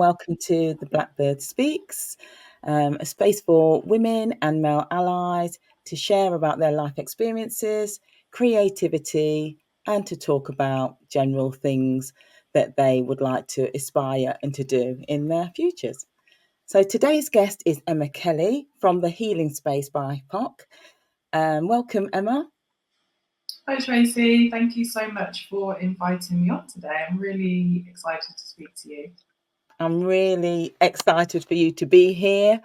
welcome to the Blackbird Speaks, a space for women and male allies to share about their life experiences, creativity, and to talk about general things that they would like to aspire and to do in their futures. So today's guest is Emma Kelly from the Healing Space BIPOC. Welcome, Emma. Hi Tracy, thank you so much for inviting me on today. I'm really excited to speak to you. I'm really excited for you to be here.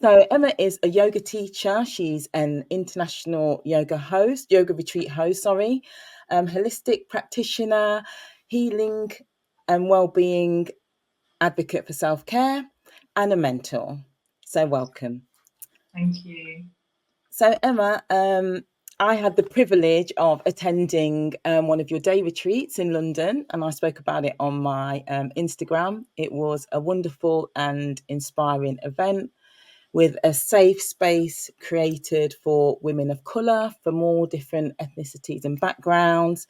So Emma is a yoga teacher. She's an international yoga retreat host, holistic practitioner, healing and well-being advocate for self-care, and a mentor. So welcome. Thank you. So Emma, I had the privilege of attending one of your day retreats in London, and I spoke about it on my Instagram. It was a wonderful and inspiring event with a safe space created for women of colour from all different ethnicities and backgrounds.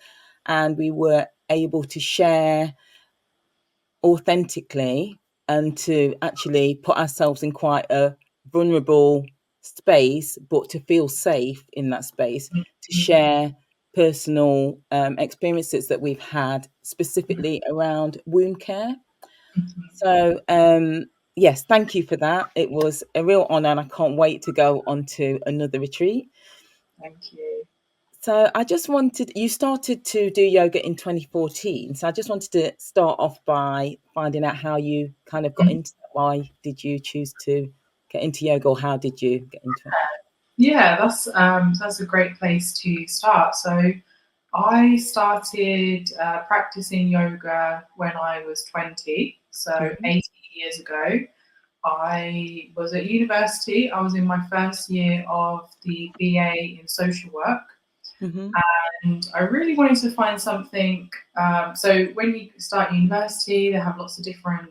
And we were able to share authentically and to actually put ourselves in quite a vulnerable space, but to feel safe in that space, to share personal experiences that we've had specifically around wound care. So, yes, thank you for that. It was a real honour and I can't wait to go on to another retreat. Thank you. So you started to do yoga in 2014. So I just wanted to start off by finding out how you kind of got into it. Why did you choose to get into yoga, or how did you get into it? Yeah, that's a great place to start. So I started practicing yoga when I was 20, so 18 years ago. I was at university. I was in my first year of the BA in social work. And I really wanted to find something. So when you start university, they have lots of different,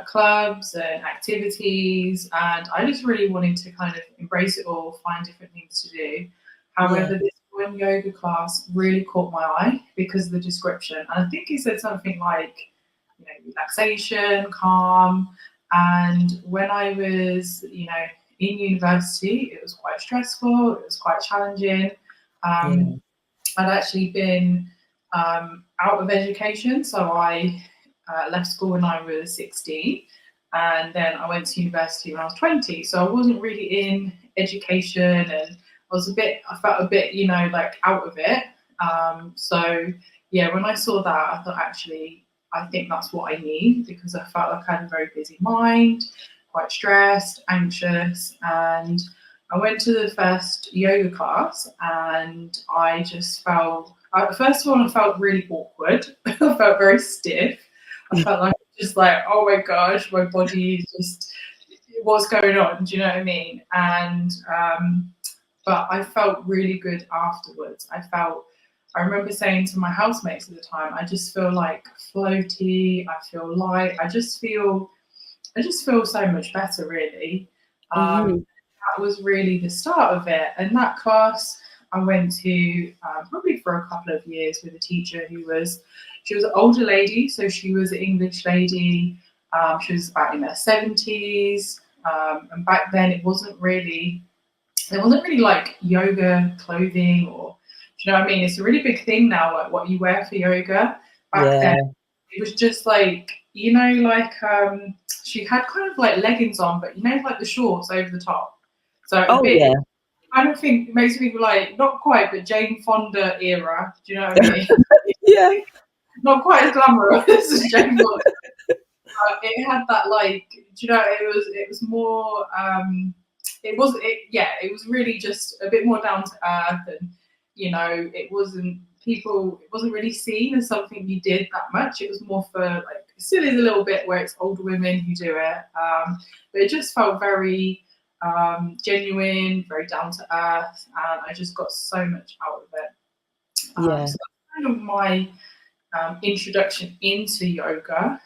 clubs and activities, and I just really wanted to kind of embrace it all, find different things to do. However, this one yoga class really caught my eye because of the description, and I think he said something like, relaxation, calm. And when I was, in university, it was quite stressful. It was quite challenging. I'd actually been out of education, so I left school when I was 16, and then I went to university when I was 20. So I wasn't really in education, and I felt a bit, out of it. When I saw that, I thought, actually, I think that's what I need, because I felt like I had a very busy mind, quite stressed, anxious, and I went to the first yoga class and I just felt, first of all, I felt really awkward. I felt very stiff. I felt like oh my gosh, my body is just, what's going on? Do you know what I mean? And, but I felt really good afterwards. I remember saying to my housemates at the time, I just feel like floaty. I feel light. I just feel so much better, really. That was really the start of it. And that class I went to probably for a couple of years with a teacher she was an older lady, so she was an English lady. She was about in her 70s, and back then there wasn't really like yoga clothing, or do you know what I mean? It's a really big thing now, like what you wear for yoga. Back then it was just like, she had kind of like leggings on, but like the shorts over the top. So I don't think it makes me like, not quite, but Jane Fonda era. Do you know what I mean? Yeah. Not quite as glamorous as Jane Fonda. It had that, like, do you know, it was more, it was really just a bit more down to earth, and, it wasn't really seen as something you did that much. It was more for, like, it still is a little bit where it's older women who do it. But it just felt very genuine, very down to earth, and I just got so much out of it. So that's kind of my introduction into yoga.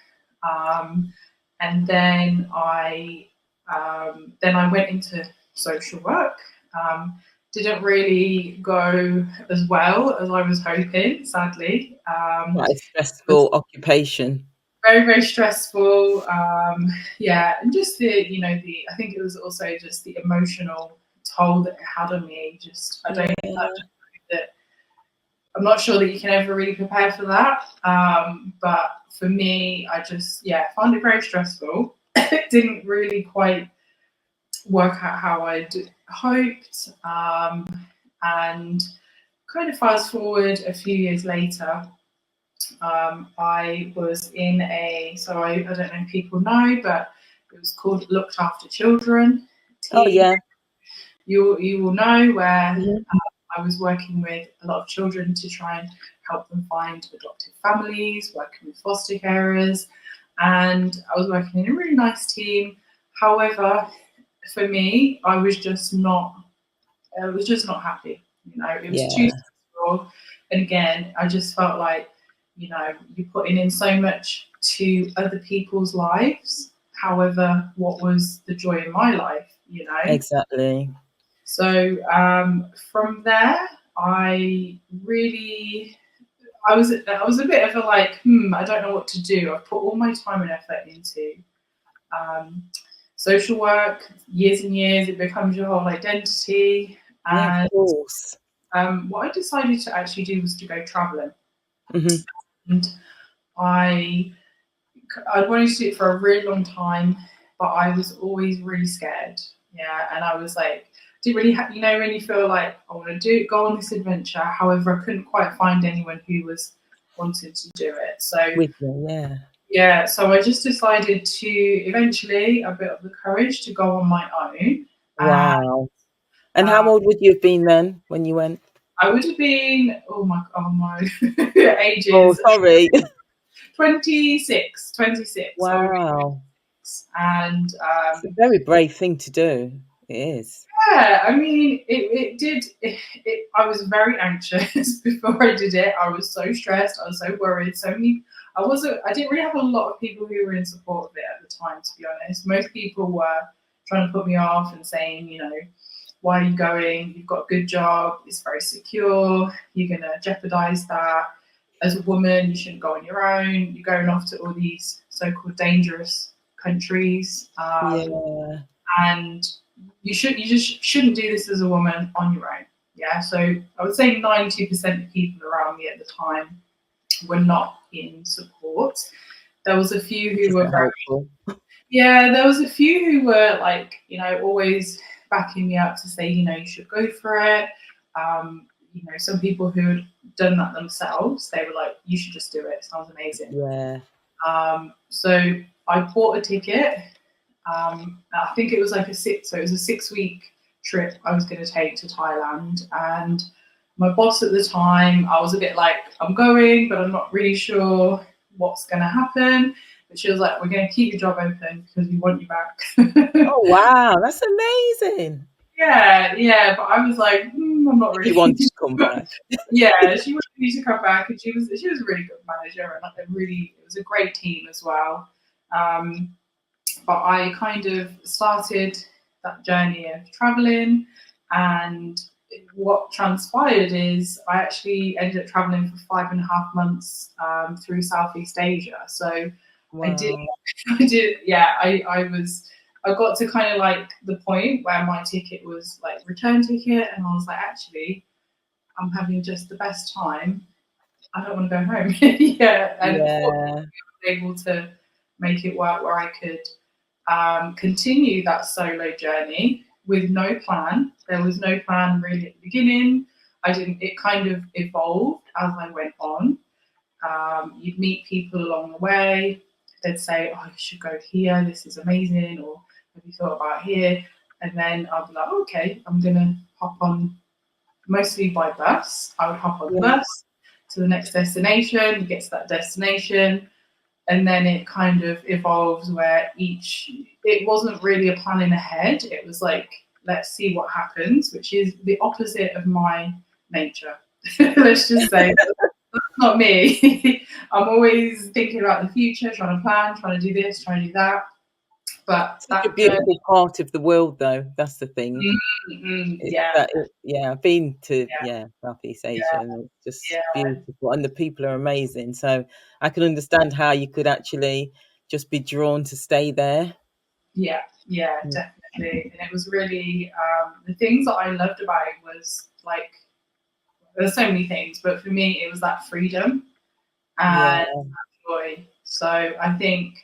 And then I went into social work. Didn't really go as well as I was hoping, sadly. Quite a stressful occupation. very, very stressful. Yeah, and just I think it was also just the emotional toll that it had on me. Just I don't Yeah, know that I'm not sure that you can ever really prepare for that. But for me, I just found it very stressful. It didn't really quite work out how I'd hoped. And kind of fast forward a few years later, I was in I don't know if people know, but it was called Looked After Children oh team. yeah. You will know where Mhm. I was working with a lot of children to try and help them find adoptive families, working with foster carers, and I was working in a really nice team. However, for me, I was just not happy. It was too Yeah, stressful. And again, I just felt like, you're putting in so much to other people's lives. However, what was the joy in my life? exactly. So from there, I really, I was a bit of a like, I don't know what to do. I've put all my time and effort into um, social work, years and years. It becomes your whole identity. Yeah, of And course. what I decided to actually do was to go traveling. Hmm. And I I wanted to do it for a really long time, but I was always really scared. Yeah, and I was like, didn't really when you feel like I want to go on this adventure. However, I couldn't quite find anyone who was wanted to do it. So With you, yeah. yeah, so I just decided to eventually a bit of the courage to go on my own. And Wow. And how um, old would you have been then when you went? I would have been oh my Oh, ages sorry. 26, 26. I would be Wow. 26. And It's a very brave thing to do. It is. yeah, I mean, it did. I was very anxious before I did it. I was so stressed. I was so worried. So many. I wasn't. I didn't really have a lot of people who were in support of it at the time. To be honest, most people were trying to put me off and saying, why are you going? You've got a good job. It's very secure. You're gonna jeopardize that. As a woman, you shouldn't go on your own. You're going off to all these so-called dangerous countries. Yeah. And you just shouldn't do this as a woman on your own. Yeah, so I would say 90% of people around me at the time were not in support. There was a few Which who were isn't very helpful. there was a few who were like, always backing me up to say, you should go for it. Some people who had done that themselves, they were like, you should just do it. It sounds amazing. Yeah. So I bought a ticket. I think it was like so it was a 6 week trip I was going to take to Thailand. And my boss at the time, I was a bit like, I'm going, but I'm not really sure what's going to happen. But she was like, we're going to keep your job open because we want you back. Oh, wow. That's amazing. Yeah, but I was like, I'm not If you really. wanted to come back. Yeah, she wanted me to come back, and she was a really good manager, and it was a great team as well. Um, but I kind of started that journey of traveling, and what transpired is I actually ended up traveling for 5.5 months through Southeast Asia. So I did, Wow. I did, yeah, I got to kind of like the point where my ticket was like return ticket, and I was like, actually, I'm having just the best time. I don't want to go home. Yeah, and fortunately, Yeah. I was able to make it work where I could continue that solo journey with no plan. There was no plan really at the beginning. I didn't. It kind of evolved as I went on. You'd meet people along the way. They'd say, "Oh, you should go here. This is amazing," or "Have you thought about here?" And then I'll be like, "Okay, I'm gonna hop on." Mostly by bus. I would hop on the Yeah. bus to the next destination. Get to that destination, and then it kind of evolves where it wasn't really a planning ahead. It was like, let's see what happens, which is the opposite of my nature. Let's just say that's not me. I'm always thinking about the future, trying to plan, trying to do this, trying to do that. But Such a that journey, beautiful part of the world, though. That's the thing. It's yeah, that, yeah, I've been to, yeah, yeah, Southeast Asia, yeah, and it's just yeah, beautiful, and the people are amazing. So I can understand how you could actually just be drawn to stay there. yeah, yeah, Mm. definitely. And it was really the things that I loved about it was like there's so many things, but for me it was that freedom Yeah. and joy. So I think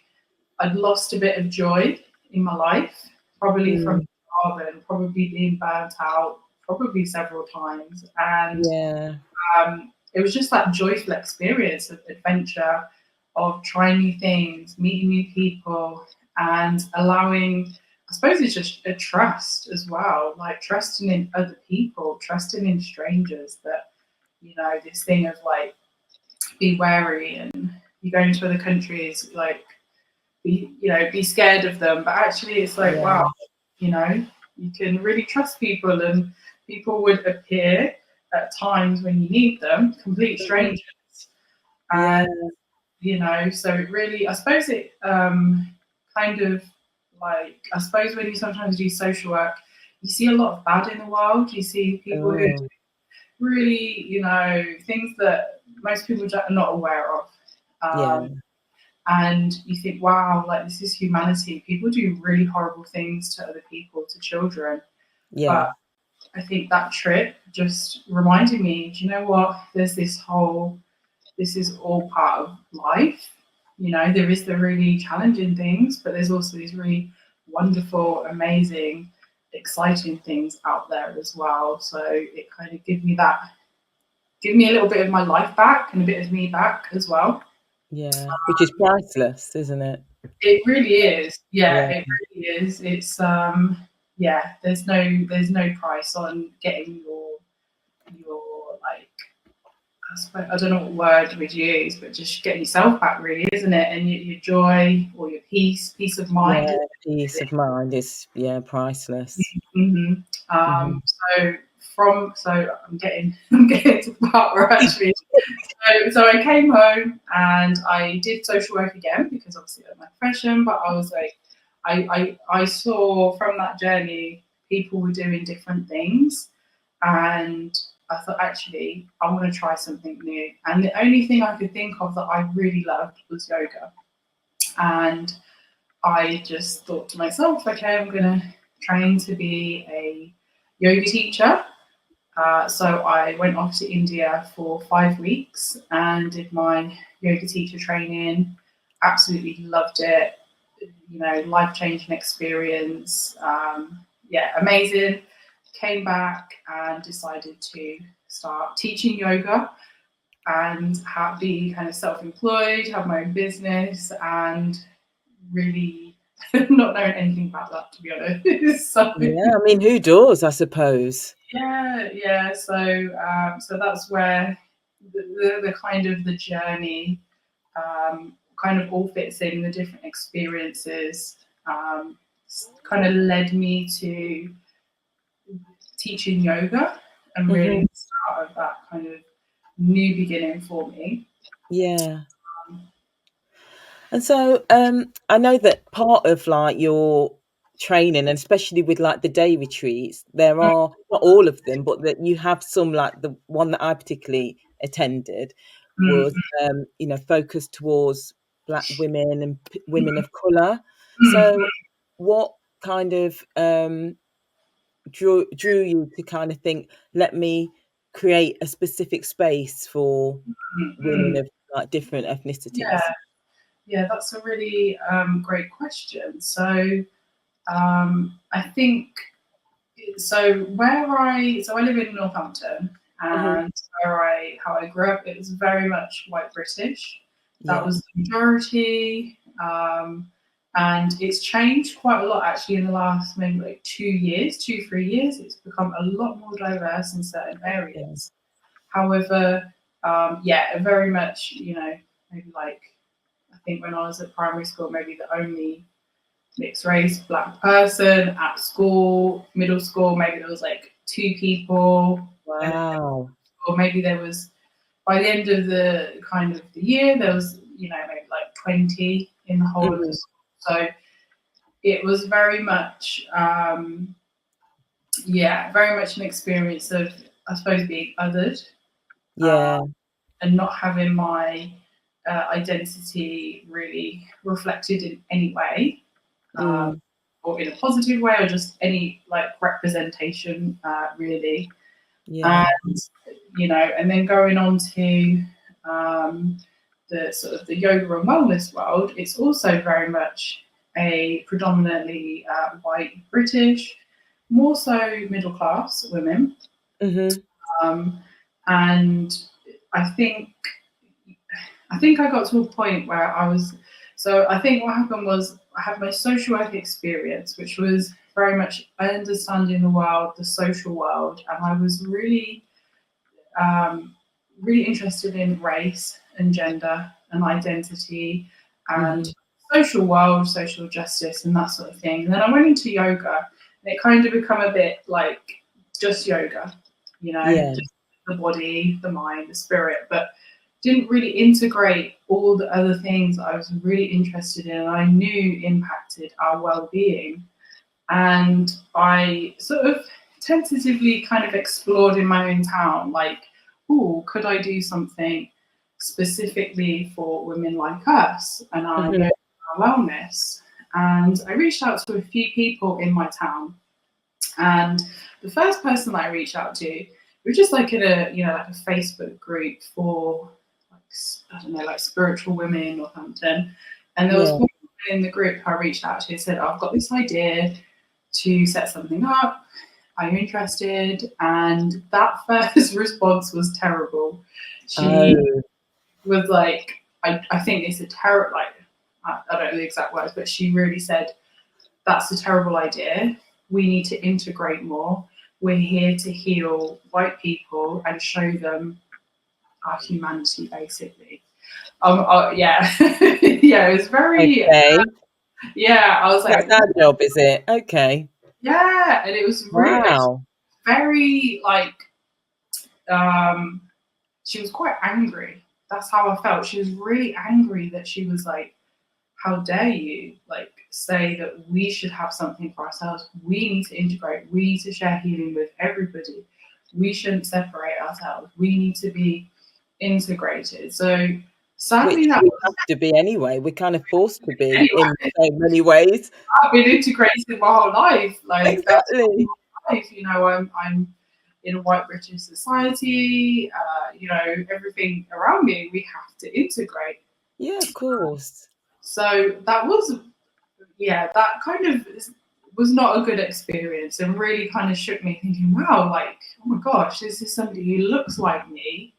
I'd lost a bit of joy in my life, probably from Mm. carbon, probably being burnt out, probably several times, and Yeah. it was just that joyful experience of adventure, of trying new things, meeting new people, and allowing. I suppose it's just a trust as well, like trusting in other people, trusting in strangers. That this thing of like be wary and you go into other countries, like be scared of them, but actually it's like wow, Yeah. you know, you can really trust people, and people would appear at times when you need them, complete Mhm. strangers. Yeah. And, so it really, I suppose it kind of like, I suppose when you sometimes do social work, you see a lot of bad in the world. You see people who Oh, really, things that most people are not aware of. yeah. And you think, wow, like this is humanity. People do really horrible things to other people, to children. Yeah. But I think that trip just reminded me, do you know what? This is all part of life. There is the really challenging things, but there's also these really wonderful, amazing, exciting things out there as well. So it kind of give me a little bit of my life back and a bit of me back as well. Yeah. Which is priceless, isn't it? It really is. Yeah, Yeah. it really is. It's yeah, there's no price on getting your like I don't know what word we'd use, but just getting yourself back really, isn't it? And your joy or your peace of mind. Yeah. Peace of mind is, yeah, priceless. hmm Hmm. So I'm getting I'm getting to the part where actually so I came home and I did social work again because obviously that's my profession, but I was like, I saw from that journey people were doing different things, and I thought actually I want to try something new. And the only thing I could think of that I really loved was yoga, and I just thought to myself, okay, I'm gonna train to be a yoga teacher. So I went off to India for 5 weeks and did my yoga teacher training. Absolutely loved it. Life changing experience. Yeah, amazing. Came back and decided to start teaching yoga and be kind of self employed, have my own business, and really not knowing anything about that, to be honest. So Yeah. I mean, who does, I suppose? yeah, yeah. So that's where the kind of the journey kind of all fits in. The different experiences kind of led me to teaching yoga and really Hmm. the start of that kind of new beginning for me. Yeah. And so, I know that part of like your training, and especially with like the day retreats, there are not all of them, but that you have some, like the one that I particularly attended was, Mm-hmm. focused towards Black women and women of color. Mm-hmm. So, what kind of drew you to kind of think, let me create a specific space for women Mm-hmm. of like different Yeah, ethnicities? yeah, that's a really great question. So I think so I live in Northampton, Hmm. and where I how I grew up, it was very much white British. That Yeah. was the majority, and it's changed quite a lot actually in the last maybe like 2 years, 3 years. It's become a lot more diverse in certain Yeah. areas. However, yeah, very much maybe like I think when I was at primary school, maybe the only mixed race black person at school, middle school, maybe there was like two people, Wow. or maybe there was by the end of the kind of the year there was maybe like 20 in the whole of the Mhm. school. So it was very much, very much an experience of, I suppose, being othered, uh, Yeah. and not having my identity really reflected in any way, uh, Mm. or in a positive way, or just any like representation, really. Yeah. And and then going on to the sort of the yoga and wellness world, it's also very much a predominantly white British, more so middle class women. Mhm. Um, and I think I got to a point where I was. So I think what happened was I had my social work experience, which was very much understanding the world, the social world, and I was um, really interested in race and gender and identity and Mhm. social world, social justice, and that sort of thing. And then I went into yoga, and it kind of become a bit like just yoga, Yeah. just the body, the mind, the spirit, but didn't really integrate all the other things I was really interested in and I knew impacted our well-being. And I sort of tentatively kind of explored in my own town, like, oh, could I do something specifically for women like us and our Mhm. yoga, our wellness? And I reached out to a few people in my town. And the first person that I reached out to, we were just like in a, like a Facebook group for, like, I don't know, like spiritual women or something. And there was Yeah. one woman in the group who I reached out to and said, I've got this idea to set something up. Are you interested? And that first response was terrible. She Oh. was like, I think it's a terrible, like, I don't know the exact words, but she really said, that's a terrible idea. We need to integrate more. We're here to heal white people and show them our humanity, basically. Yeah, yeah, it was very, Okay. yeah, I was That's like, our job, is it? Okay. yeah, and it was really Wow. very like, um, she was quite angry. That's how I felt. She was really angry that she was like, how dare you like say that we should have something for ourselves? We need to integrate. We need to share healing with everybody. We shouldn't separate ourselves. We need to be integrated. So Which sadly, that we was have to be anyway. We're kind of forced to be anyway. in so many ways. I've been integrated my whole life. Like that's Exactly. my life. I'm in a white British society. Everything around me we have to integrate. Yeah, of course. So that was, yeah, that kind of was not a good experience and really kind of shook me thinking, wow, like, oh my gosh, this is somebody who looks like me,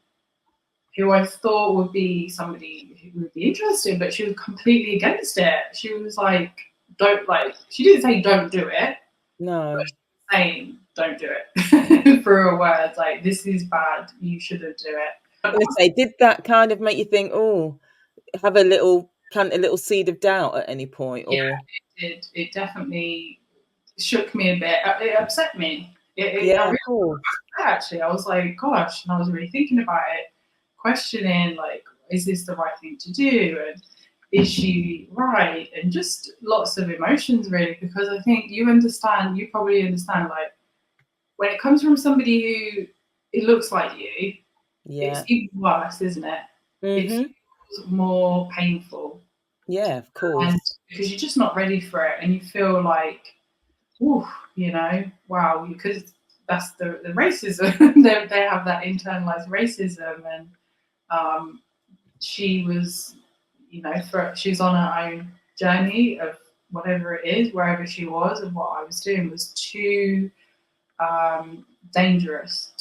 who I thought would be somebody who would be interested, but she was completely against it. She was like, don't, like, she didn't say don't do it, but No. she was saying don't do it through her words, like, this is bad, you shouldn't do it. I'm gonna say, did that kind of make you think, oh, plant a little seed of doubt at any point, Yeah, or it definitely shook me a bit. It upset me. I yeah, really of course. actually, I was like, gosh, and I was really thinking about it, questioning like, is this the right thing to do, and is she right, and just lots of emotions really, because I think you probably understand, like when it comes from somebody who it looks like you, it's Yeah. even worse, isn't it? It Mhm. feels more painful, Yeah, of and course. because you're just not ready for it, and you feel like, ooh, wow, because that's the racism. They have that internalized racism, and um, she was, she was on her own journey of whatever it is, wherever she was, and what I was doing was too dangerous,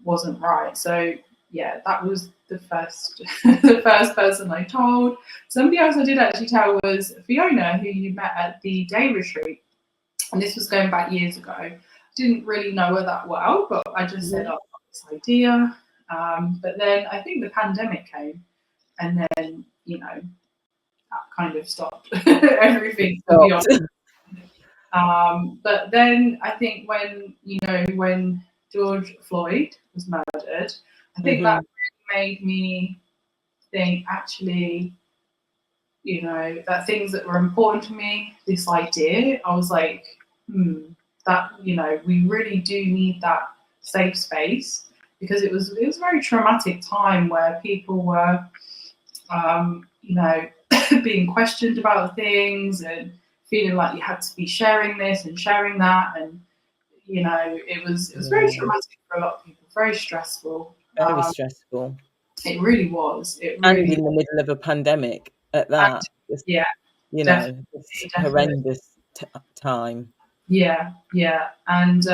wasn't right. So yeah, that was the first the first person I told. Somebody else I did actually tell was Fiona, who you met at the day retreat, and this was going back years ago. Didn't really know her that well, but I just said, Mhm. oh, I've got this idea. But then I think the pandemic came, and then that kind of stopped everything, to be honest. Stopped. But then I think when George Floyd was murdered, I think that Mhm. really made me think, actually, you know, that things that were important to me, this idea, I was like, that, you know, we really do need that safe space, because it was a very traumatic time where people were, you know, being questioned about things and feeling like you had to be sharing this and sharing that, and you know, it was very Yeah, traumatic for a lot of people, very stressful. very stressful. It really was. It And really, in the middle of a pandemic at that. Just, yeah, it's definitely. horrendous time. Yeah, yeah. And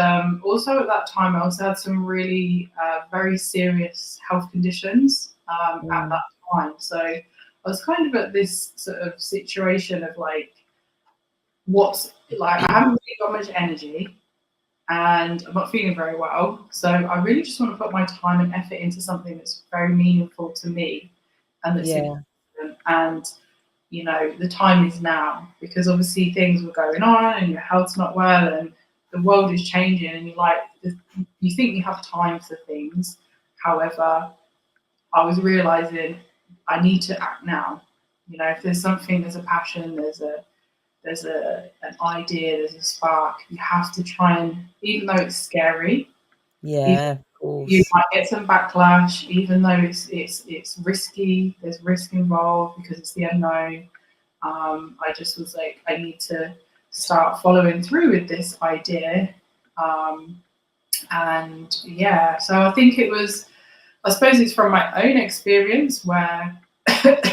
also at that time, I also had some really very serious health conditions at Mm, that time. So I was kind of at this sort of situation of like, what's like, I haven't really got much energy and I'm not feeling very well. So I really just want to put my time and effort into something that's very meaningful to me and that's yeah, important. And you know, the time is now, because obviously things were going on and your health's not well and the world is changing, and you like, you think you have time for things. However, I was realizing I need to act now. You know, if there's something, there's a passion, there's an idea, there's a spark, you have to try, and even though it's scary, even yeah, of you course. might get some backlash, even though it's risky, there's risk involved because it's the unknown. I just was like, I need to start following through with this idea. Um, and yeah, so I think it was, I suppose it's from my own experience where,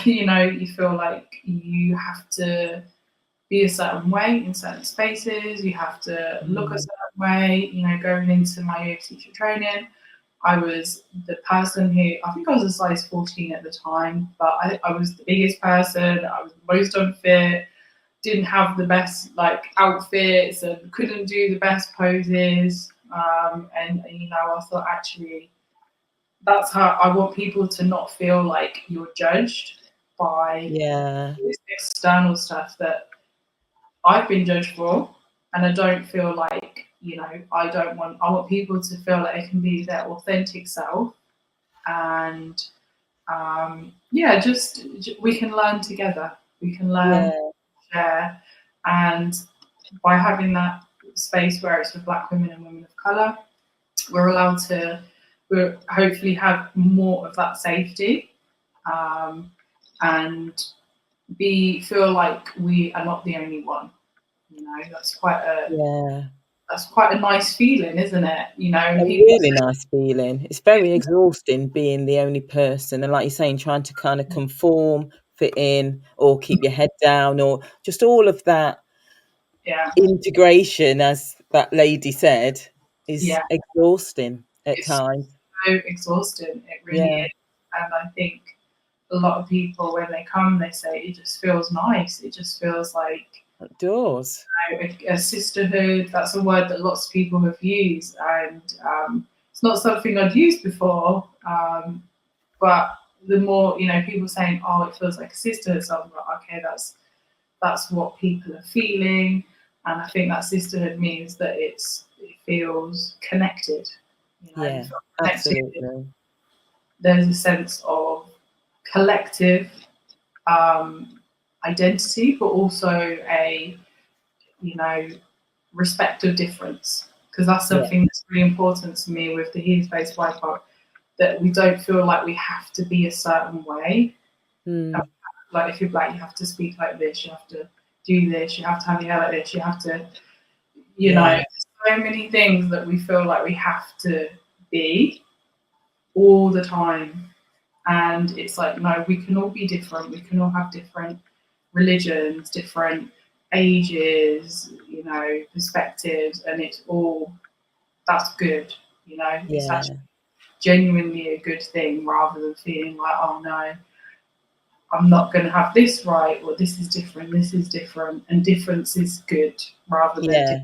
you know, you feel like you have to be a certain way in certain spaces, you have to look a Mm, certain way, you know, going into my yoga teacher training. I was the person who, I think I was a size 14 at the time, but I was the biggest person, I was the most unfit, didn't have the best like outfits and couldn't do the best poses. And you know, I thought actually that's how I want people to not feel like you're judged by yeah, this external stuff that I've been judged for, and I don't feel like, you know, I want people to feel like they can be their authentic self, and yeah, just we can learn together. We can learn, yeah, share, and by having that space where it's for Black women and women of colour, we're allowed to, we hopefully have more of that safety, um, and be feel like we are not the only one. You know, yeah. that's quite a nice feeling, isn't it? You know, A and people really nice feeling. It's very exhausting being the only person, and like you're saying, trying to kind of conform, fit in, or keep your head down, or just all of that yeah, integration, as that lady said, is yeah, exhausting at it's times. so exhausting. It really Yeah, is. And I think a lot of people, when they come, they say it just feels nice. It just feels like, it does. you know, a sisterhood. That's a word that lots of people have used, and it's not something I'd used before. But the more, you know, people saying, "Oh, it feels like a sisterhood," so I'm like, okay, that's what people are feeling, and I think that sisterhood means that it feels connected. You know, you Yeah, feel connected. absolutely. There's a sense of collective um, identity, but also a, you know, respect of difference, because that's Yeah. something that's really important to me with the Healing Space BIPOC, that we don't feel like we have to be a certain way. Mm, Like if you're black, you have to speak like this, you have to do this, you have to have your hair like this, you have to, you know, yeah, there's so many things that we feel like we have to be all the time. And it's like, no, we can all be different. We can all have different religions, different ages, you know, perspectives, and it's all, that's good. You know, it's actually yeah, genuinely a good thing, rather than feeling like, oh no, I'm not going to have this right, or this is different, and difference is good rather than yeah.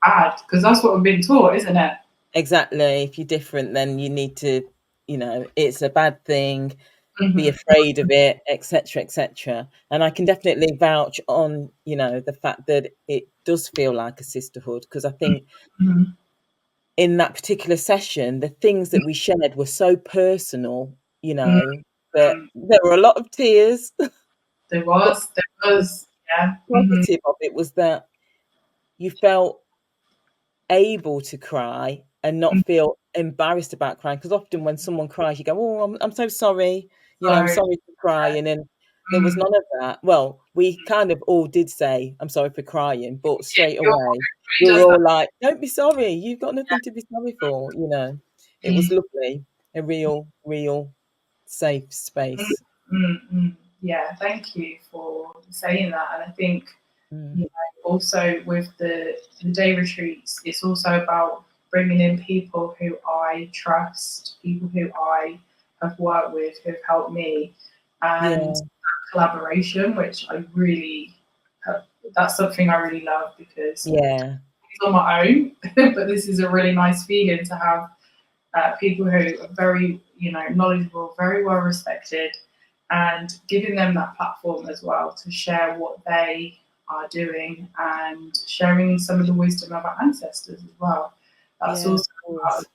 bad, because that's what we've been taught, isn't it? Exactly. If you're different, then you need to, it's a bad thing, be Mm-hmm. afraid of it, etc., etc. And I can definitely vouch on, the fact that it does feel like a sisterhood, because I think Mm-hmm. in that particular session, the things that we shared were so personal, that Mm-hmm. there were a lot of tears. There But was, the yeah. positive of it was that you felt able to cry and not feel embarrassed about crying, because often when someone cries you go, oh, I'm so sorry, I'm So, sorry for crying, and there was mm, none of that. Well, we kind of all did say I'm sorry for crying, but yeah, straight your away body we were does that. all like, don't be sorry, you've got nothing to be sorry for. It was Mm, lovely, a real safe mm, space. Yeah, thank you for saying that. And I think, Mm. also with the day retreats, it's also about bringing in people who I trust, people who I have worked with, who've helped me, and Yeah, that collaboration, which I really, that's something I really love, because yeah, it's on my own, but this is a really nice feeling to have people who are very, knowledgeable, very well respected, and giving them that platform as well to share what they are doing and sharing some of the wisdom of our ancestors as well. That's yeah, of also part course. of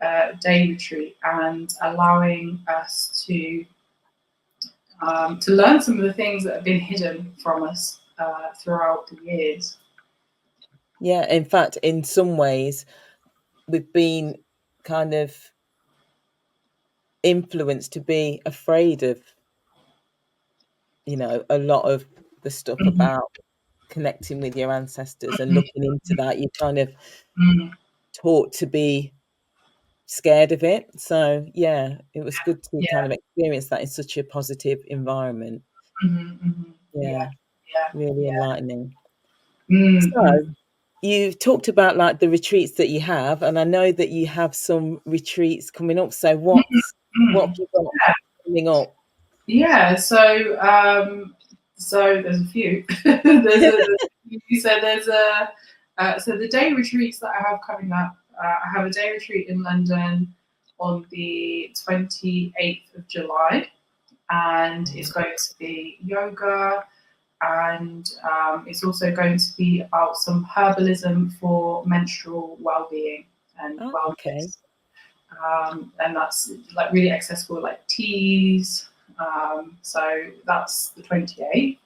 the day retreat, and allowing us to learn some of the things that have been hidden from us throughout the years. Yeah, in fact, in some ways we've been kind of influenced to be afraid of, a lot of the stuff Mhm, about connecting with your ancestors and mhm, looking into that. You're kind of mhm. taught to be scared of it. So, yeah, it was good to kind Yeah. of experience that in such a positive environment. Mhm, mhm. Yeah. Yeah, Yeah. really Yeah. enlightening. Mm, So, mm, you've talked about like the retreats that you have, and I know that you have some retreats coming up. So, mm, what have mm. you got coming up? Yeah. So there's a few. There's a so the day retreats that I have coming up. I have a day retreat in London on the 28th of July, and it's going to be yoga, and it's also going to be about some herbalism for menstrual well-being and Oh, okay. wellness. And that's like really accessible, like teas. So that's the 28th.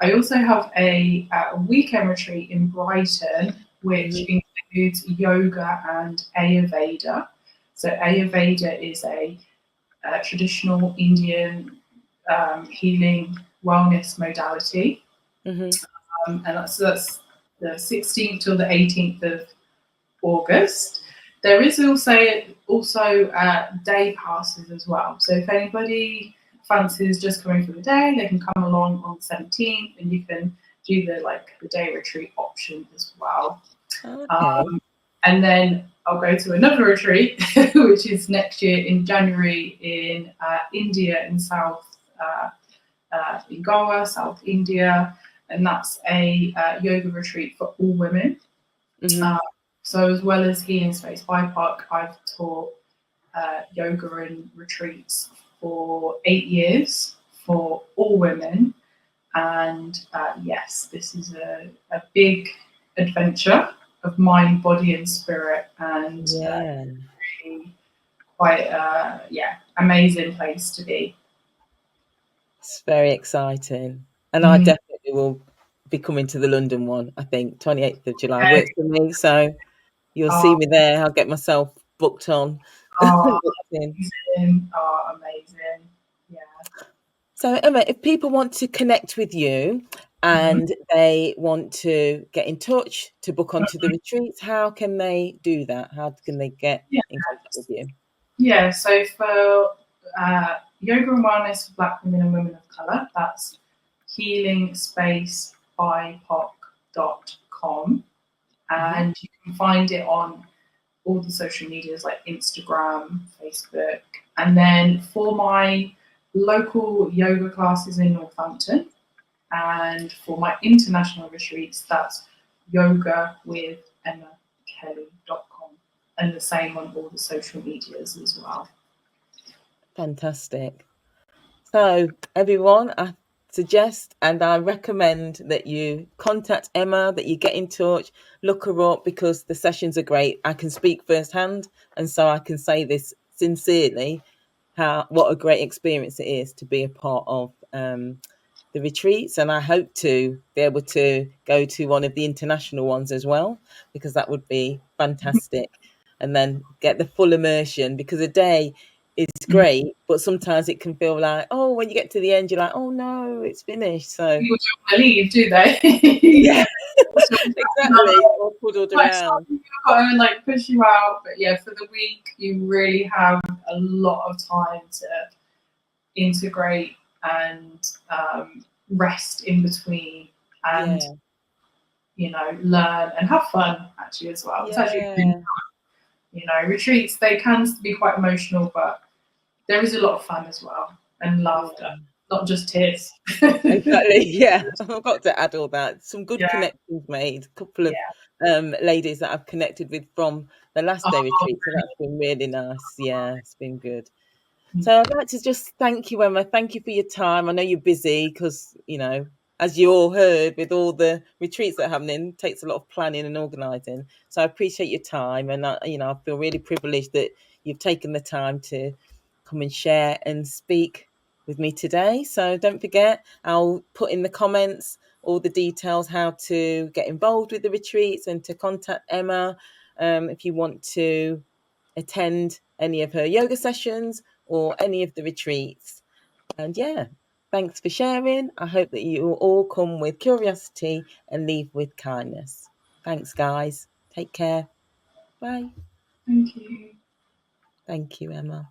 I also have a weekend retreat in Brighton, which Hmm. includes yoga and Ayurveda. So Ayurveda is a traditional Indian healing wellness modality, Hmm. and that's the 16th till the 18th of August. There is also day passes as well. So if anybody fancies just coming for the day, they can come along on the 17th, and you can do the day retreat option as well. Okay. Um, and then I'll go to another retreat, which is next year in January in India, in Goa, South India, and that's a yoga retreat for all women. Hmm. Uh, so, as well as Healing Space BIPOC, I've taught yoga and retreats for 8 years for all women. And yes, this is a big adventure of mind, body, and spirit, and Yeah. really quite amazing place to be. It's very exciting. And I Mm, definitely will be coming to the London one, I think. 28th of July okay. works for me. So you'll see Oh, me there. I'll get myself booked on. oh, Booked in. amazing. Oh, amazing. Yeah. So, Emma, if people want to connect with you Mhm. and they want to get in touch to book onto the retreats, how can they do that? How can they get Yeah. in contact with you? Yeah, so for yoga and wellness for Black women and women of colour, that's healingspacebipoc.com. Hmm. And you can find it on all the social medias like Instagram, Facebook. And then for my local yoga classes in Northampton, and for my international retreats, that's yogawithemmakelly.com. And the same on all the social medias as well. Fantastic. So, everyone, I suggest and I recommend that you contact Emma, that you get in touch, look her up, because the sessions are great. I can speak firsthand, and so I can say this sincerely, how what a great experience it is to be a part of the retreats, and I hope to be able to go to one of the international ones as well, because that would be fantastic. And then get the full immersion, because a day is great, but sometimes it can feel like, oh, when you get to the end, you're like, oh no, it's finished. So People don't want to leave, do they? yeah, exactly. All puddled Like around. some people got to like push you out, but yeah, for the week you really have a lot of time to integrate and rest in between, and Yeah, learn and have fun actually as well. It's actually really, yeah, retreats, they can be quite emotional, but there is a lot of fun as well and laughter, yeah. not just tears. Exactly. Yeah, I've got to add all that. Some good Yeah, connections made. A couple of yeah. ladies that I've connected with from the last day Oh, retreat, so that's been really nice. Yeah, it's been good. really? So I'd like to just thank you, Emma. Thank you for your time. I know you're busy because, as you all heard, with all the retreats that are happening, it takes a lot of planning and organising. So I appreciate your time, and I feel really privileged that you've taken the time to come and share and speak with me today. So don't forget, I'll put in the comments all the details how to get involved with the retreats and to contact Emma if you want to attend any of her yoga sessions or any of the retreats. And yeah, thanks for sharing. I hope that you will all come with curiosity and leave with kindness. Thanks, guys. Take care. Bye. Thank you. Thank you, Emma.